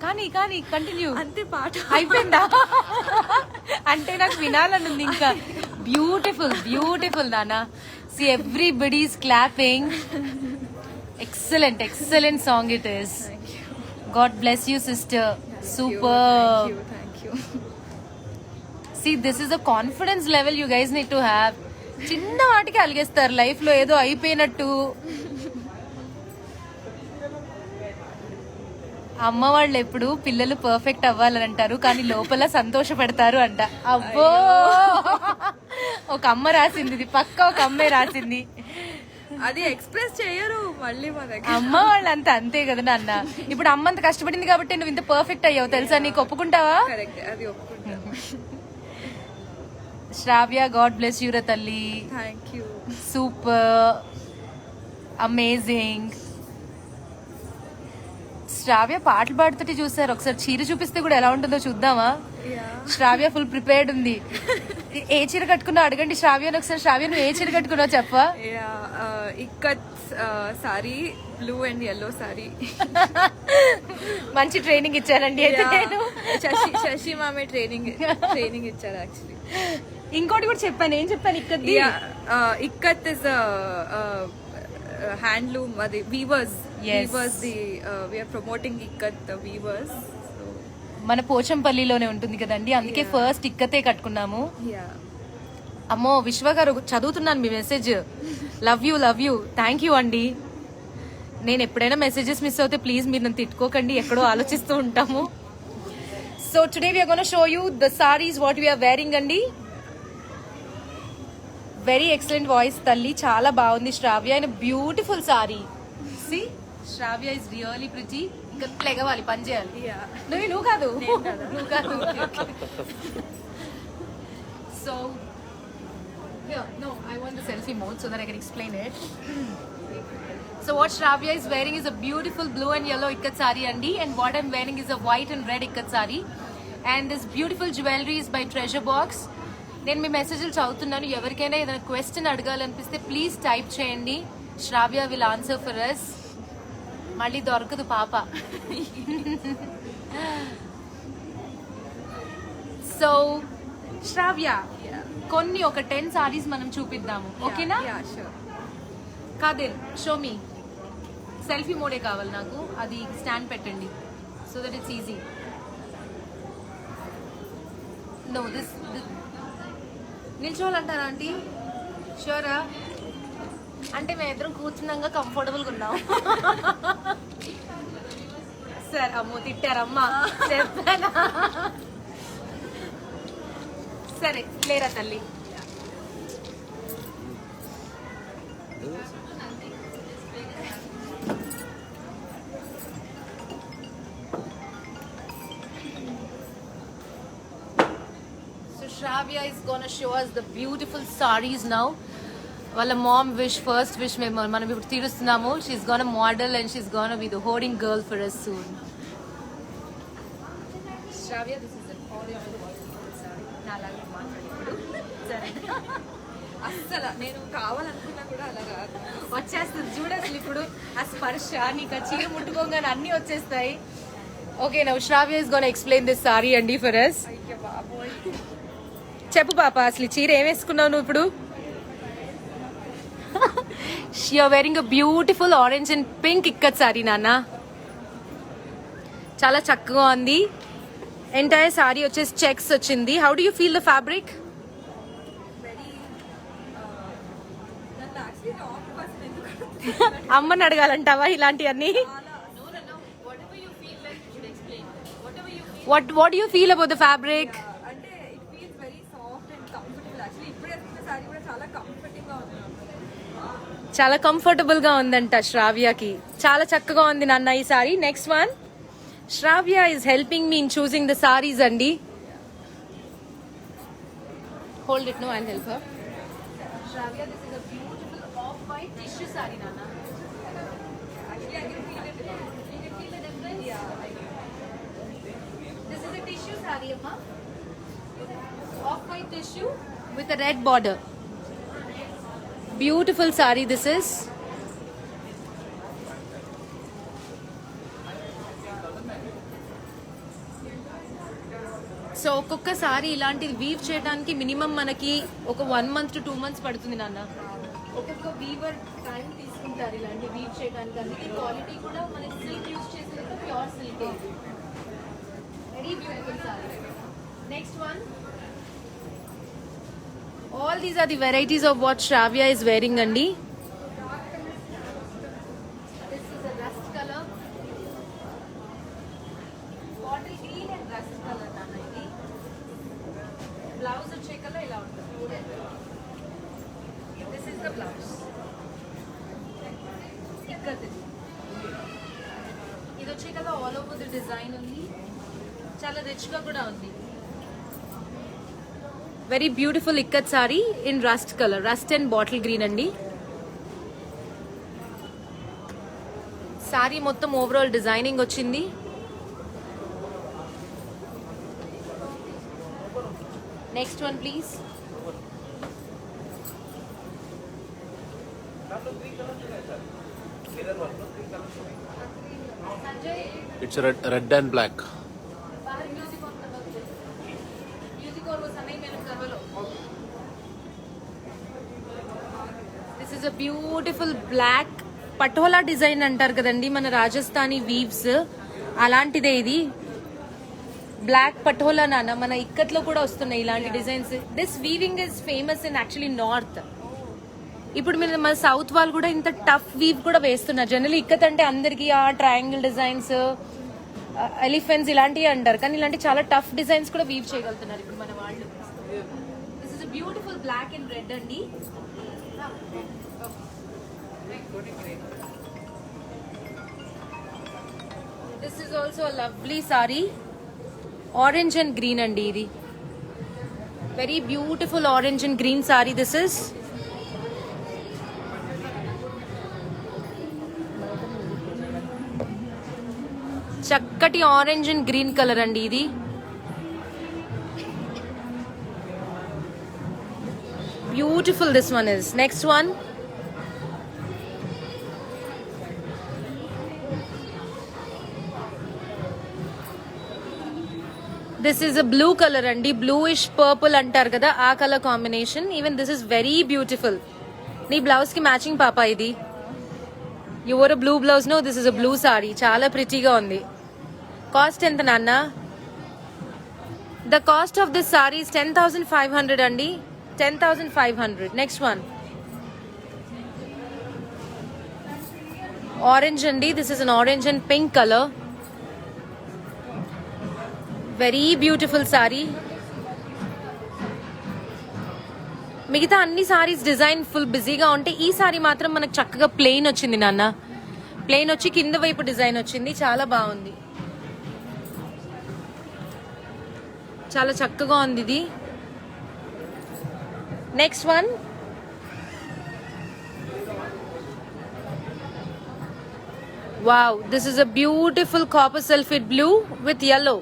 కానీ కానీ కంటిన్యూ. అంతే పాట అయిపోయిందా? అంటే నాకు వినాలని ఉంది ఇంకా. బ్యూటిఫుల్ బ్యూటిఫుల్ నానా. See, everybody is clapping. Excellent, excellent song it is. God bless you, sister. Super. Thank you. See, this is a confidence level you guys need to have. చిన్న వాటికి అలిగేస్తారు లైఫ్ లో ఏదో అయిపోయినట్టు. అమ్మ వాళ్ళు ఎప్పుడు పిల్లలు పర్ఫెక్ట్ అవ్వాలని అంటారు, కానీ లోపల సంతోషపడతారు అంట. అబ్బో, ఒక అమ్మ రాసింది ఇది, పక్క ఒక అమ్మే రాసింది. అది ఎక్స్ప్రెస్ చేయరు మళ్ళీ మన దగ్గర. అమ్మ వాళ్ళు అంతే కదా నాన్న. ఇప్పుడు అమ్మ అంత కష్టపడింది కాబట్టి నువ్వు ఇంత పర్ఫెక్ట్ అయ్యావు తెలుసా. నీకు ఒప్పుకుంటావా? కరెక్ట్, అది ఒప్పుకుంటా. శ్రావ్య, గాడ్ బ్లెస్ యూ రా తల్లి. Thank you. Super amazing. Shravya పాటలు పాడుతుంటే చూసారు, ఒకసారి చీర చూపిస్తే కూడా ఎలా ఉంటుందో చూద్దామా? శ్రావ్య ఫుల్ ప్రిపేర్డ్ ఉంది. ఏ చీర కట్టుకున్నావు అడగండి శ్రావ్యని ఒకసారి. శ్రావ్య నువ్వు ఏ చీర కట్టుకున్నావు చెప్పా? Ikat sorry, blue and yellow sorry. మంచి ట్రైనింగ్ ఇచ్చారండి అయితే. నేను శశి మామే ట్రైనింగ్ ఇచ్చారు యాక్చువల్లీ. ఇంకోటి కూడా చెప్పాను. ఏం చెప్పాను? ఇక్కత్ ఇస్ హ్యాండ్లూమ్, అది weavers. We are promoting ikat weavers. మన పోచంపల్లిలోనే ఉంటుంది కదండి, అందుకే ఫస్ట్ ఇక్కతే కట్టుకున్నాము. అమ్మో, విశ్వ గారు చదువుతున్నాను మీ message. Love you love you. Thank you అండి. నేను ఎప్పుడైనా మెసేజెస్ మిస్ అవుతే ప్లీజ్ మీరు నన్ను తిట్టుకోకండి, ఎక్కడో ఆలోచిస్తూ ఉంటాము. So today we're gonna show you the saris what we're wearing అండి. వెరీ ఎక్సలెంట్ వాయిస్ తల్లి, చాలా బాగుంది Shravya. And beautiful sari. See Shravya is really pretty. ఇంకా లెగవాలి, పని చేయాలి. నువ్వు కాదు, నువ్వు కాదు. So no, I want the selfie mode so that I can explain it. So what Shravya is wearing is a beautiful blue and yellow ikkat saree andi, and what I'm wearing is a white and red ikkat saree, and this beautiful jewelry is by Treasure Box. నేను మీ మెసేజ్లు చదువుతున్నాను. ఎవరికైనా ఏదైనా క్వశ్చన్ అడగాలనిపిస్తే ప్లీజ్ టైప్ చేయండి. శ్రావ్య విల్ ఆన్సర్ ఫర్ us. మళ్ళీ దొరకదు పాప. సో శ్రావ్య, కొన్ని ఒక 10 సారీస్ మనం చూపిద్దాము, ఓకేనా? కాదేల్ షో మీ. సెల్ఫీ మోడే కావాలి నాకు, అది స్టాండ్ పెట్టండి so that it's easy. No this నిల్చోవాలంటారా ఆంటీ? షూరా? అంటే మేము ఇద్దరం కూర్చున్నాక కంఫర్టబుల్గా ఉన్నాం. సార్ అమ్మో తిట్టారమ్మా, చెప్పానా? సరే లేరా తల్లి. So Shravya is gonna show us the beautiful sarees now. వాళ్ళ మామ్ ఫస్ట్ విష్ మేము మనం ఇప్పుడు తీరుస్తున్నాము. She's gonna model and she's gonna be the hoarding girl for us soon. Shravya, this is an orange saree. నాలాగా మాట్లాడు సరే. అస్సలు నేను కావాలనుకున్నా కూడా అలాగా వచ్చేస్తుంది చూడు. అసలు ఇప్పుడు ఆ స్పర్శ నీకు ఆ చీర ముట్టుకోగానే అన్ని వచ్చేస్తాయి. Okay, now Shravya is gonna explain this sari అండి ఫర్ us. అయ్యో బాబోయ్. చెప్పు పాప, అసలు ఈ చీర ఏం వేసుకున్నావు నువ్వు ఇప్పుడు? You're wearing a beautiful orange and pink ikkat saree, Nana. చాలా చక్కగా ఉంది. ఎంటైర్ సారీ వచ్చేసి చెక్స్ వచ్చింది. How do you feel the fabric? అమ్మని అడగాలంటావా ఇలాంటివన్నీ? what do you feel about the fabric? అంటే it feels very soft and comfortable. Actually ఇప్పుడే వేసుకున్న సారీ కూడా చాలా కంఫర్టింగ్ గా ఉంది. చాలా కంఫర్టబుల్ గా ఉందంట శ్రావ్యకి. చాలా చక్కగా ఉంది నాన్న ఈ sari. Next one, Shravya is helping me in choosing the saris అండి. Hold it, no I'll help her. Shravya, this is a beautiful off white tissue sari నాన్న. Actually I can feel it. You can feel the difference? This is a tissue saree, amma. Off-white tissue with a red border. Beautiful saree this is. So ఒక్కొక్క సారీ ఇలాంటిది వీవ్ చేయడానికి మినిమం మనకి ఒక 1 month to 2 months పడుతుంది నాన్న. ఒక్కొక్క వీవర్ టైం తీసుకుంటారు ఇలాంటి వీవ్ చేయడానికి. అందుకే క్వాలిటీ కూడా మనకి సిల్క్ యూజ్ చేసేది pure silk. Very beautiful sorry. Next one, all these are the varieties of what Shravya is wearing andi. This is a rust color, bottle green and rust color nana. Idi blouse వచ్చే కలర్ ఇలా ఉంటుంది. This is the blouse. Ikat ఇది వచ్చే colour all over the design ఉంది. చాలా రిచ్ గా కూడా ఉంది. Very beautiful ikat sari in rust colour, rust and bottle green అండి. సారీ మొత్తం ఓవరాల్ డిజైనింగ్ వచ్చింది. Next one please. It's red and black. This is a beautiful black patola design అంటారు కదండి మన రాజస్థానీ వీవ్స్, అలాంటిదే ఇది. బ్లాక్ పటోలా నాన్న, మన ఇక్కట్లో కూడా వస్తున్నాయి ఇలాంటి designs. This weaving is famous in actually north. ఇప్పుడు మీరు మన సౌత్ వాళ్ళు కూడా ఇంత టఫ్ వీవ్ కూడా వేస్తున్నారు. జనరల్లీ ఇక్కత్ అంటే అందరికి ఆ ట్రయాంగిల్ డిజైన్స్, ఎలిఫెంట్స్ ఇలాంటివి అంటారు, కానీ ఇలాంటి చాలా టఫ్ డిజైన్స్ కూడా వీవ్ చేయగలుగుతున్నారు ఇప్పుడు మన వాళ్ళు. This is a beautiful black and red అండి. This is also lovely sari. Orange and green అండి ఇది. Very beautiful orange and green sari this is. చక్కటి ఆరెంజ్ అండ్ గ్రీన్ కలర్ అండి ఇది. Beautiful this one is. Next one this is a blue colour అండి. బ్లూయిష్ పర్పుల్ అంటారు కదా ఆ colour combination. Even this is very beautiful. నీ బ్లౌజ్ కి మ్యాచింగ్ పాప ఇది. You wore a blue blouse. No, this is a blue sari. చాలా ప్రిటీగా ఉంది. కాస్ట్ ఎంత నాన్న? The cost of this sari is 10,500 అండి. 10,500. నెక్స్ట్ వన్ ఆరెంజ్ అండి. This is an orange and pink colour. Very beautiful sari. మిగతా అన్ని సారీస్ డిజైన్ ఫుల్ బిజీగా ఉంటే ఈ సారీ మాత్రం మనకు చక్కగా ప్లెయిన్ వచ్చింది నాన్న. ప్లెయిన్ వచ్చి కింద వైపు డిజైన్ వచ్చింది. చాలా బాగుంది. చాలా చక్కగా ఉంది ఇది. Next one wow, this is a beautiful copper sulphate blue with yellow.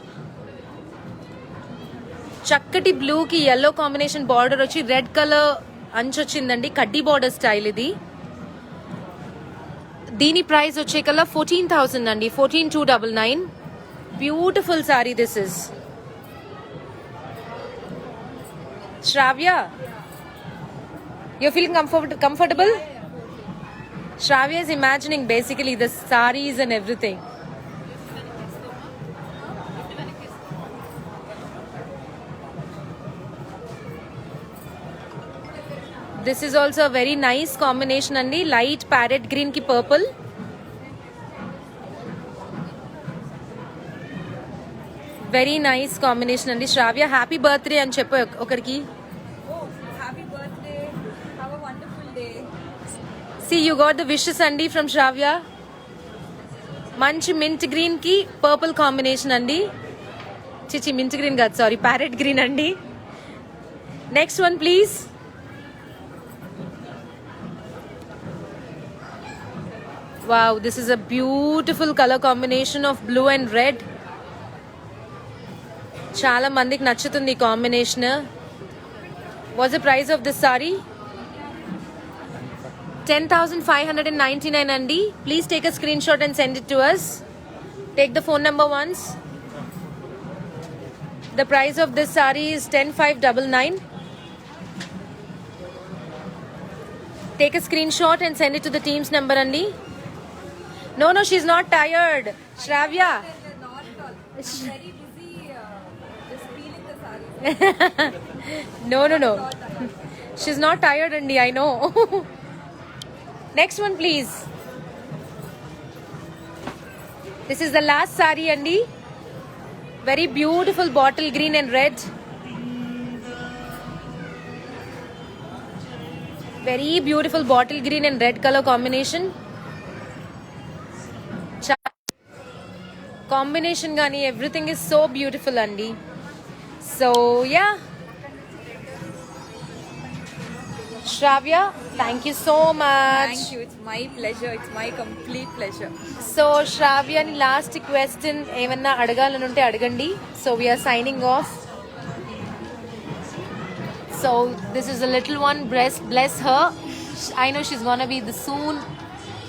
చక్కటి బ్లూ కి yellow కాంబినేషన్ బార్డర్ వచ్చి రెడ్ కలర్ అంచు వచ్చిందండి. కడ్డీ బార్డర్ స్టైల్ ఇది. దీని ప్రైస్ వచ్చే కల్లా 14,000 అండి. 14,299. Beautiful sorry this is. Shravya, you're feeling comfortable? Shravya is imagining basically the sarees and everything. This is also a very nice combination andi. Light parrot green ki purple. Very nice combination అండి. శ్రావ్య హ్యాపీ బర్త్డే అని చెప్పు ఒకరికి. Happy birthday, have a wonderful day. C you got the wishes అండి ఫ్రమ్ శ్రావ్య. మంచి మింట్ గ్రీన్ కి పర్పుల్ కాంబినేషన్ అండి. చిచి మింట్ గ్రీన్ కాదు, సారీ, ప్యారెట్ గ్రీన్ అండి. Next one please. Wow, this is a beautiful colour combination of blue and red. చాలా మందికి నచ్చుతుంది ఈ combination. What's the price of this sorry? 10,599 అండి. Please take a screen shot and send it to us. Take the phone number once. The price of this saree is 10,599. Take a screenshot and send it to the team's number andi. No, she's not tired. Shravya. Very busy just feeling the saree. No. She's not tired andi, I know. Next one please. This is the last saree andi. Very beautiful bottle green and red. Very beautiful bottle green and red color combination. Combination gani everything is so beautiful andi. So yeah, Shravya, thank you so much. Thank you. It's my pleasure. It's my complete pleasure. So Shravya ni last question evanna adagalanu adagandi. So we are signing off. So this is a little one, bless her. I know she's gonna be the soon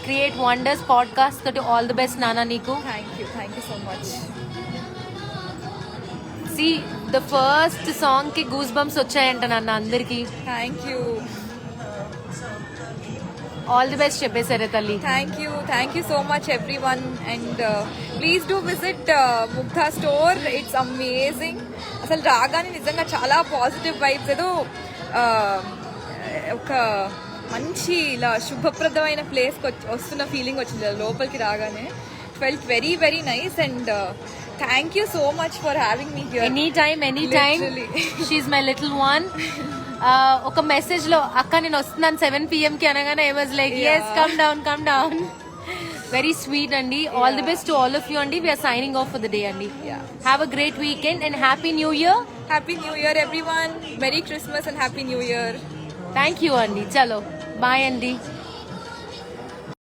Create Wonders podcast. So to all the best Nana Niku. Thank you so much. See, the first song ki goosebumps vachayanta nanna andarki. Thank you. All the best cheppesare talli. Thank you so much everyone, and please do visit Mugdha store. It's amazing. అసలు రాగానే నిజంగా చాలా పాజిటివ్ వైబ్స్, ఏదో ఒక మంచి ఇలా శుభప్రదమైన ప్లేస్కి వస్తున్న ఫీలింగ్ వచ్చింది లోపలికి రాగానే. Felt very very nice, and thank you so much for having me here. Anytime. Literally. She's my little one. ఒక మెసేజ్ లో అక్క నేను వస్తున్నాను 7 PM కి అనగానే I was like yes come down very sweet అండి all the best to all of you అండి we are signing off for the day అండి have a great weekend and happy new year Happy New Year, everyone. Merry Christmas and Happy New Year. thank you అండి చలో bye అండి